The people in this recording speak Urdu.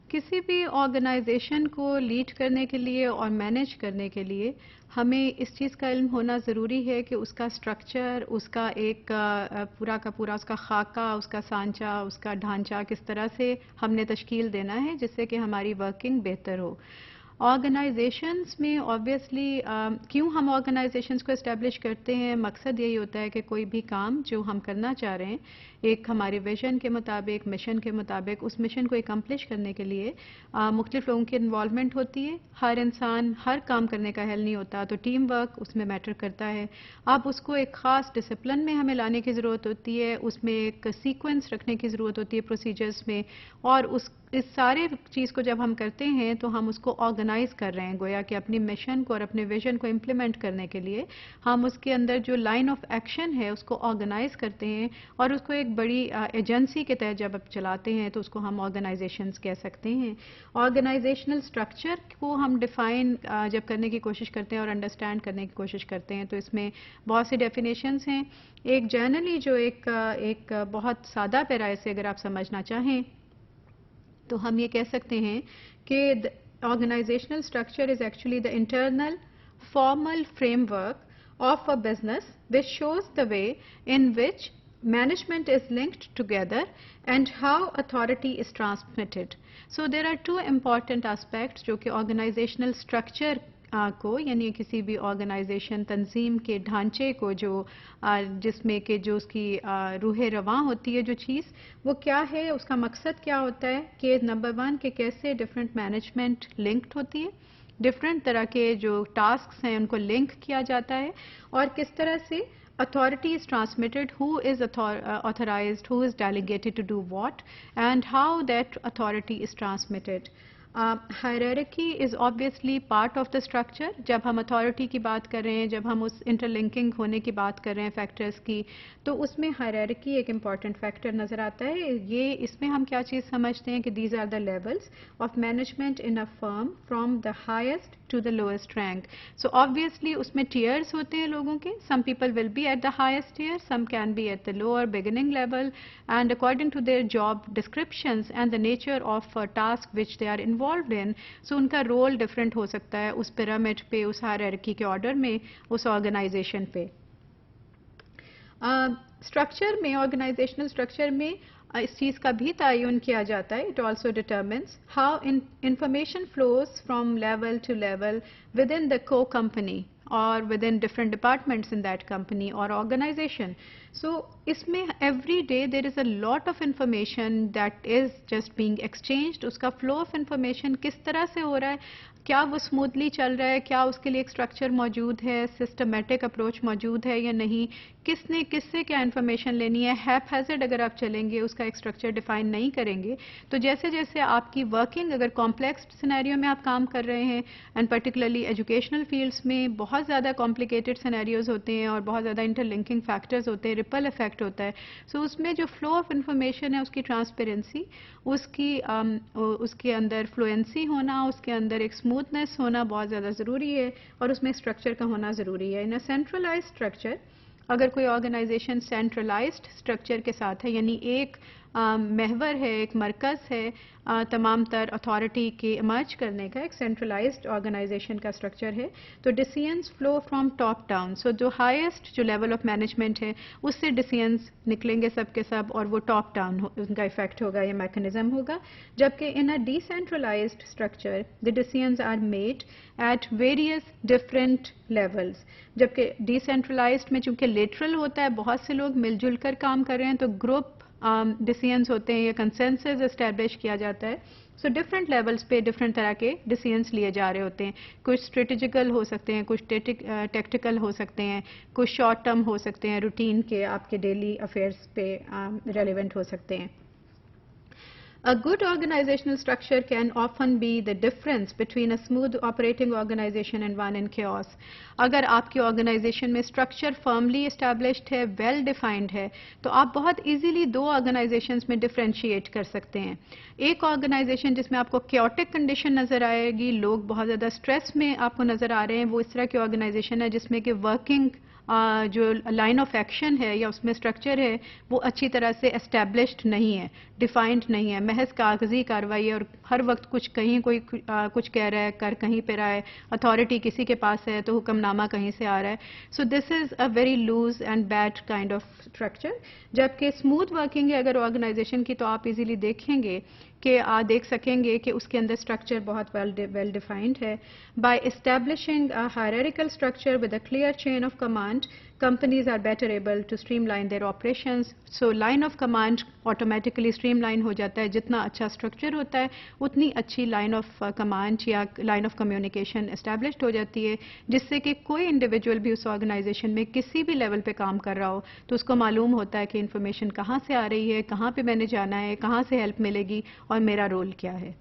کسی بھی آرگنائزیشن کو لیڈ کرنے کے لیے اور مینیج کرنے کے لیے ہمیں اس چیز کا علم ہونا ضروری ہے کہ اس کا سٹرکچر، اس کا ایک پورا کا پورا اس کا خاکہ، اس کا سانچہ، اس کا ڈھانچہ کس طرح سے ہم نے تشکیل دینا ہے جس سے کہ ہماری ورکنگ بہتر ہو. آرگنائزیشنز میں آبویسلی کیوں ہم آرگنائزیشنز کو اسٹیبلش کرتے ہیں؟ مقصد یہی ہوتا ہے کہ کوئی بھی کام جو ہم کرنا چاہ رہے ہیں ایک ہمارے ویژن کے مطابق، مشن کے مطابق، اس مشن کو اکمپلش کرنے کے لیے مختلف لوگوں کی انوالومنٹ ہوتی ہے. ہر انسان ہر کام کرنے کا اہل نہیں ہوتا، تو ٹیم ورک اس میں میٹر کرتا ہے. اب اس کو ایک خاص ڈسپلن میں ہمیں لانے کی ضرورت ہوتی ہے، اس میں ایک سیکوینس رکھنے کی ضرورت ہوتی ہے پروسیجرز میں، اور اس سارے چیز کو جب ہم کرتے ہیں تو ہم اس کو آرگنائز کر رہے ہیں، گویا کہ اپنی مشن کو اور اپنے ویژن کو امپلیمنٹ کرنے کے لیے ہم اس کے اندر جو لائن آف ایکشن ہے اس کو آرگنائز کرتے ہیں، اور اس کو ایک بڑی ایجنسی کے تحت جب آپ چلاتے ہیں تو اس کو ہم آرگنائزیشنز کہہ سکتے ہیں. آرگنائزیشنل اسٹرکچر کو ہم ڈیفائن جب کرنے کی کوشش کرتے ہیں اور انڈرسٹینڈ کرنے کی کوشش کرتے ہیں تو اس میں بہت سی ڈیفینیشنز ہیں. ایک جنرلی جو ایک بہت سادہ پیرائے سے اگر آپ سمجھنا چاہیں تو ہم یہ کہہ سکتے ہیں کہ organisational structure is actually the internal formal framework of a business which shows the way in which management is linked together and how authority is transmitted. So there are two important aspects جو کہ organizational structure کو، یعنی کسی بھی آرگنائزیشن تنظیم کے ڈھانچے کو جو جس میں کہ جو اس کی روح رواں ہوتی ہے جو چیز وہ کیا ہے، اس کا مقصد کیا ہوتا ہے کہ نمبر 1 کہ کیسے ڈفرینٹ مینجمنٹ لنکڈ ہوتی ہے، ڈفرینٹ طرح کے جو ٹاسکس ہیں ان کو لنک کیا جاتا ہے، اور کس طرح سے authority is transmitted, who is authorized, who is delegated to do what, and how that authority is transmitted. Hierarchy is obviously part of the structure. جب ہم authority کی بات کر رہے ہیں، جب ہم اس interlinking ہونے کی بات کر رہے ہیں فیکٹرز کی، تو اس میں hierarchy ایک important factor نظر آتا ہے. یہ اس میں ہم کیا چیز سمجھتے ہیں کہ these are the levels of management in a firm from the highest to the lowest rank. So obviously اس میں tiers ہوتے ہیں لوگوں کے. Some people will be at the highest tier, some can be at the lower beginning level, and according to their job descriptions and the nature of a task which they are involved in, so ان کا رول ڈفرینٹ ہو سکتا ہے اس پیرامڈ پہ، اس ہائرارکی کے آرڈر میں، اس آرگنائزیشن پہ. اسٹرکچر میں، آرگنائزیشنل اسٹرکچر میں اس چیز کا بھی تعین کیا جاتا ہے. It also determines how information flows from level to level within the کو company or within different departments in that company or organization. So اس میں every day there is a lot of information that is just being exchanged. اس کا flow of information کس طرح سے ہو رہا ہے، کیا وہ اسموتھلی چل رہا ہے، کیا اس کے لیے ایک اسٹرکچر موجود ہے، سسٹمیٹک اپروچ موجود ہے یا نہیں، کس نے کس سے کیا انفارمیشن لینی ہے. ہیپ ہیزڈ اگر آپ چلیں گے، اس کا ایک اسٹرکچر ڈیفائن نہیں کریں گے، تو جیسے جیسے آپ کی ورکنگ اگر کمپلیکس سینیریو میں آپ کام کر رہے ہیں، اینڈ پرٹیکولرلی ایجوکیشنل فیلڈس میں بہت زیادہ کمپلیکیٹڈ سینیریوز ہوتے ہیں اور بہت زیادہ انٹر لنکنگ فیکٹرز ہوتے ہیں، ریپل افیکٹ ہوتا ہے. سو اس میں جو فلو آف انفارمیشن ہے، اس کی ٹرانسپیرنسی، اس کے اندر فلوئنسی ہونا، اس کے اندر ایک اسموتھنیس ہونا بہت زیادہ ضروری ہے، اور اس میں اسٹرکچر کا ہونا ضروری ہے. ان اے سینٹرلائزڈ اسٹرکچر، اگر کوئی آرگنائزیشن سینٹرلائزڈ اسٹرکچر کے ساتھ ہے، یعنی ایک محور ہے، ایک مرکز ہے تمام تر اتھارٹی کے ایمرج کرنے کا، ایک سینٹرلائزڈ آرگنائزیشن کا اسٹرکچر ہے، تو decisions flow from top down. So جو ہائیسٹ جو لیول آف مینجمنٹ ہے اس سے ڈیسیژنز نکلیں گے سب کے سب، اور وہ ٹاپ ڈاؤن ان کا افیکٹ ہوگا، یہ میکنزم ہوگا. جبکہ in a decentralised structure the decisions are made at various different levels. جبکہ ڈی سینٹرلائزڈ میں چونکہ لیٹرل ہوتا ہے، بہت سے لوگ مل جل کر کام کر رہے ہیں، تو گروپ ڈیسیژنز ہوتے ہیں یا کنسنسس اسٹیبلش کیا جاتا ہے. سو ڈفرینٹ لیولز پہ ڈفرینٹ طرح کے ڈیسیژنز لیے جا رہے ہوتے ہیں. کچھ اسٹریٹجیکل ہو سکتے ہیں، کچھ ٹیکٹیکل ہو سکتے ہیں، کچھ شارٹ ٹرم ہو سکتے ہیں، روٹین کے آپ کے ڈیلی افیئرس پہ ریلیونٹ ہو سکتے ہیں. A good organizational structure can often be the difference between a smooth operating organization and one in chaos. اگر آپ کی آرگنائزیشن میں اسٹرکچر فرملی اسٹیبلشڈ ہے، ویل ڈیفائنڈ ہے، تو آپ بہت ایزیلی دو آرگنائزیشنز میں ڈفرینشیٹ کر سکتے ہیں. ایک آرگنائزیشن جس میں آپ کو کیوٹک کنڈیشن نظر آئے گی، لوگ بہت زیادہ اسٹریس میں آپ کو نظر آ رہے ہیں، وہ اس طرح کی آرگنائزیشن ہے جس میں کہ ورکنگ جو لائن آف ایکشن ہے یا اس میں اسٹرکچر ہے وہ اچھی طرح سے اسٹیبلشڈ نہیں ہے، ڈیفائنڈ نہیں ہے، محض کاغذی کارروائی ہے اور ہر وقت کچھ کہیں کوئی کچھ کہہ رہا ہے، کر کہیں پہ رہا ہے، اتھارٹی کسی کے پاس ہے تو حکم نامہ کہیں سے آ رہا ہے. So this is a very loose and bad kind of structure. جبکہ اسموتھ ورکنگ ہے اگر آرگنائزیشن کی تو آپ ایزیلی دیکھیں گے کہ آپ دیکھ سکیں گے کہ اس کے اندر اسٹرکچر بہت ویل ڈیفائنڈ ہے. By establishing a hierarchical structure with a clear chain of command companies are better able to streamline their operations. So line of command automatically streamline ہو جاتا ہے. جتنا اچھا اسٹرکچر ہوتا ہے اتنی اچھی لائن آف کمانڈ یا لائن آف کمیونیکیشن اسٹیبلشڈ ہو جاتی ہے، جس سے کہ کوئی انڈیویجول بھی اس آرگنائزیشن میں کسی بھی لیول پہ کام کر رہا ہو تو اس کو معلوم ہوتا ہے کہ انفارمیشن کہاں سے آ رہی ہے، کہاں پہ میں نے جانا ہے، کہاں سے ہیلپ ملے گی اور میرا رول کیا ہے.